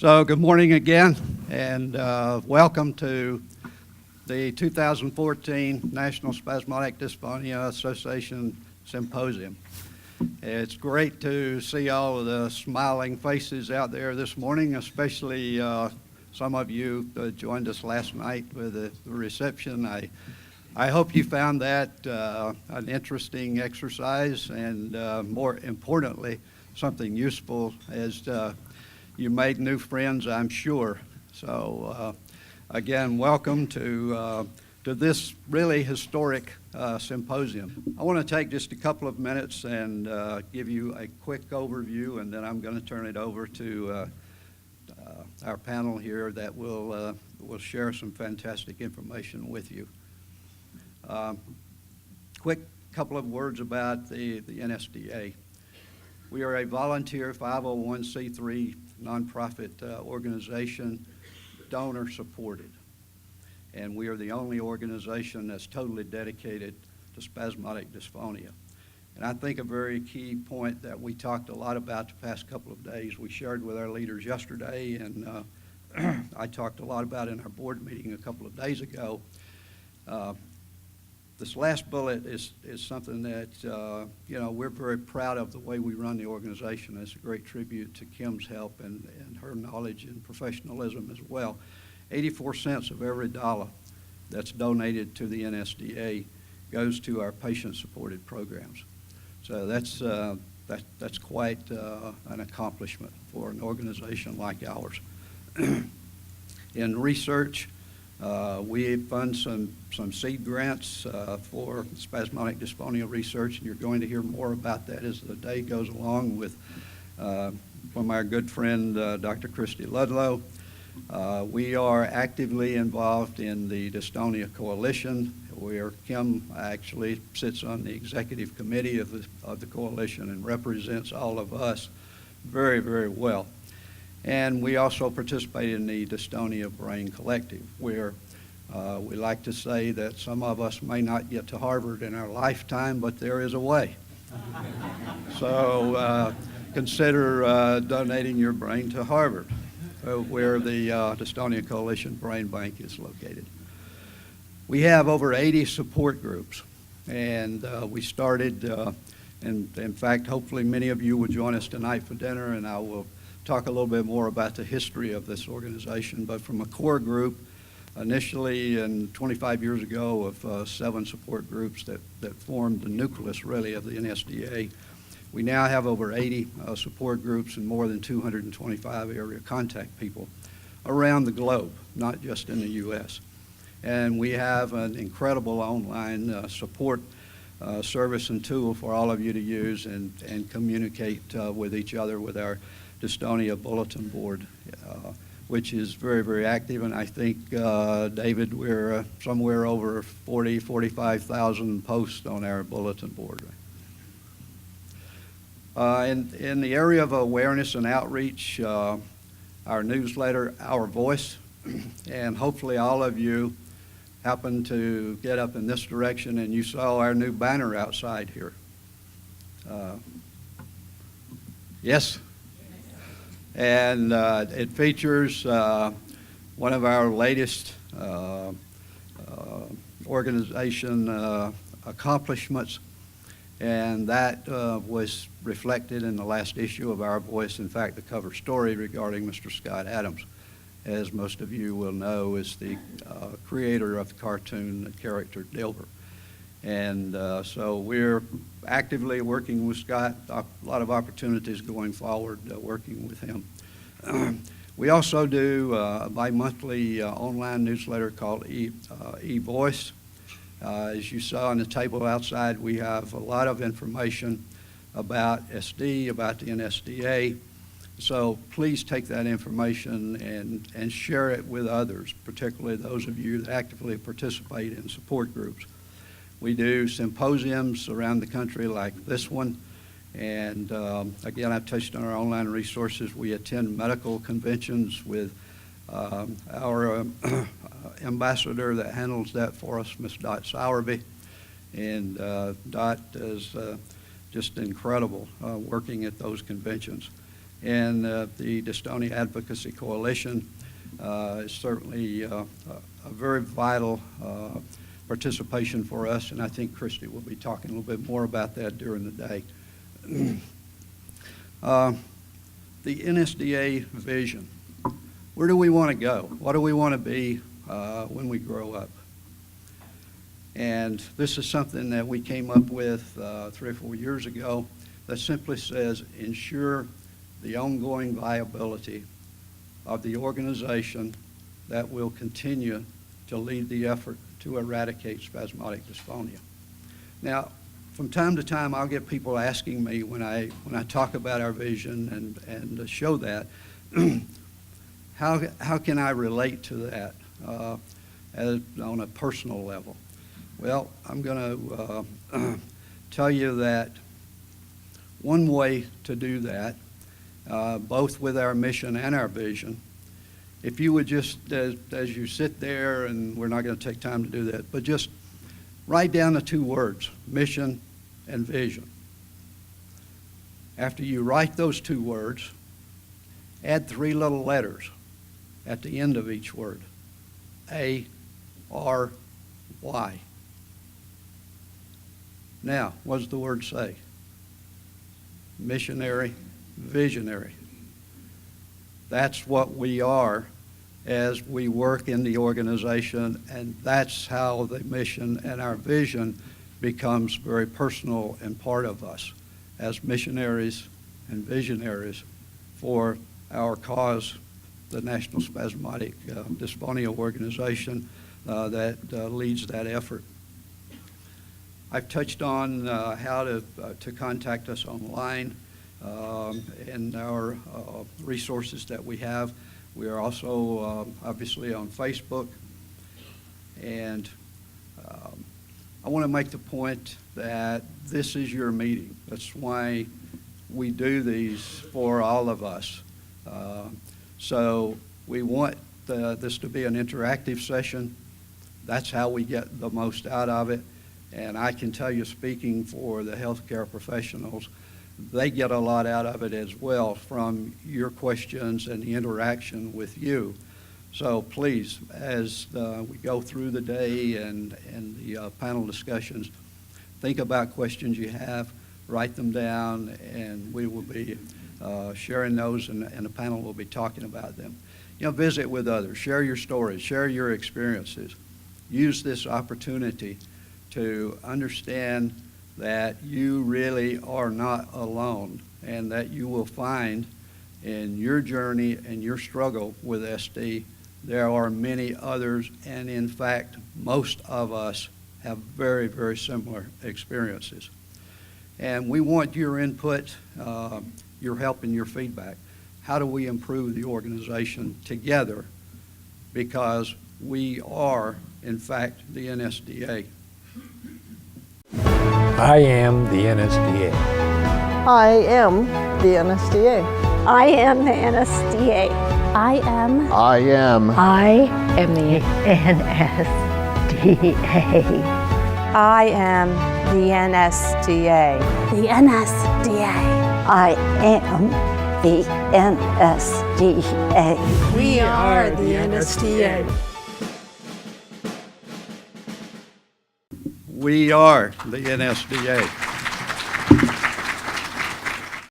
So good morning again, and welcome to the 2014 National Spasmodic Dysphonia Association Symposium. It's great to see all of the smiling faces out there this morning, especially some of you that joined us last night with the reception. I hope you found that an interesting exercise and more importantly, something useful as you made new friends, I'm sure. So again, welcome to this really historic symposium. I want to take just a couple of minutes and give you a quick overview, and then I'm going to turn it over to our panel here that will share some fantastic information with you. Quick couple of words about the NSDA. We are a volunteer 501c3 nonprofit organization, donor supported. And we are the only organization that's totally dedicated to spasmodic dysphonia. And I think a very key point that we talked a lot about the past couple of days, we shared with our leaders yesterday, and I talked a lot about in our board meeting a couple of days ago. This last bullet is something that, we're very proud of the way we run the organization. It's a great tribute to Kim's help and her knowledge and professionalism as well. 84 cents of every dollar that's donated to the NSDA goes to our patient-supported programs. So that's quite an accomplishment for an organization like ours. In research, we fund some seed grants for spasmodic dysphonia research, and you're going to hear more about that as the day goes along with from our good friend Dr. Christy Ludlow. We are actively involved in the Dystonia Coalition, where Kim actually sits on the executive committee of the coalition and represents all of us very, very well. And we also participate in the Dystonia Brain Collective, where we like to say that some of us may not get to Harvard in our lifetime, but there is a way. So consider donating your brain to Harvard, where the Dystonia Coalition Brain Bank is located. We have over 80 support groups, and we started, and in fact, hopefully many of you will join us tonight for dinner, and I will talk a little bit more about the history of this organization. But from a core group, initially and 25 years ago of 7 support groups that formed the nucleus really of the NSDA, we now have over 80 support groups and more than 225 area contact people around the globe, not just in the U.S. And we have an incredible online support service and tool for all of you to use and communicate with each other with our Dystonia Bulletin Board, which is very, very active. And I think, David, we're somewhere over 45,000 posts on our bulletin board. In the area of awareness and outreach, our newsletter, Our Voice, and hopefully all of you happened to get up in this direction and you saw our new banner outside here. Yes? And it features one of our latest organization accomplishments, and that was reflected in the last issue of Our Voice. In fact, the cover story regarding Mr. Scott Adams, as most of you will know, is the creator of the cartoon character Dilbert. And so we're actively working with Scott, a lot of opportunities going forward working with him. We also do a bi-monthly online newsletter called eVoice. As you saw on the table outside, we have a lot of information about SD, about the NSDA. So please take that information and share it with others, particularly those of you that actively participate in support groups. We do symposiums around the country like this one. And again, I've touched on our online resources. We attend medical conventions with our ambassador that handles that for us, Ms. Dot Sowerby. And Dot is just incredible working at those conventions. and the Dystonia Advocacy Coalition is certainly a very vital participation for us, and I think Christy will be talking a little bit more about that during the day. The NSDA vision. Where do we want to go? What do we want to be when we grow up? And this is something that we came up with 3 or 4 years ago that simply says, ensure the ongoing viability of the organization that will continue to lead the effort to eradicate spasmodic dysphonia. Now, from time to time, I'll get people asking me when I talk about our vision and show that, how can I relate to that on a personal level? Well, I'm going to tell you that one way to do that, both with our mission and our vision, if you would just, as you sit there, and we're not going to take time to do that, but just write down the 2 words, mission and vision. After you write those 2 words, add 3 little letters at the end of each word, A, R, Y. Now, what does the word say? Missionary, visionary. That's what we are as we work in the organization, and that's how the mission and our vision becomes very personal and part of us as missionaries and visionaries for our cause, the National Spasmodic Dysphonia Organization that leads that effort. I've touched on how to contact us online and our resources that we have. We are also obviously on Facebook, and I want to make the point that this is your meeting. That's why we do these for all of us. So we want this to be an interactive session. That's how we get the most out of it. And I can tell you, speaking for the healthcare professionals, they get a lot out of it as well from your questions and the interaction with you. So please, as we go through the day and the panel discussions, think about questions you have, write them down, and we will be sharing those, and the panel will be talking about them. You know, visit with others, share your stories, share your experiences. Use this opportunity to understand that you really are not alone, and that you will find in your journey and your struggle with SD, there are many others, and in fact, most of us have very, very similar experiences. And we want your input, your help, and your feedback. How do we improve the organization together? Because we are, in fact, the NSDA. I am the NSDA. I am the NSDA. I am the NSDA. I am the NSDA. I am the NSDA. the NSDA. I am the NSDA. We are the NSDA. We are the NSDA.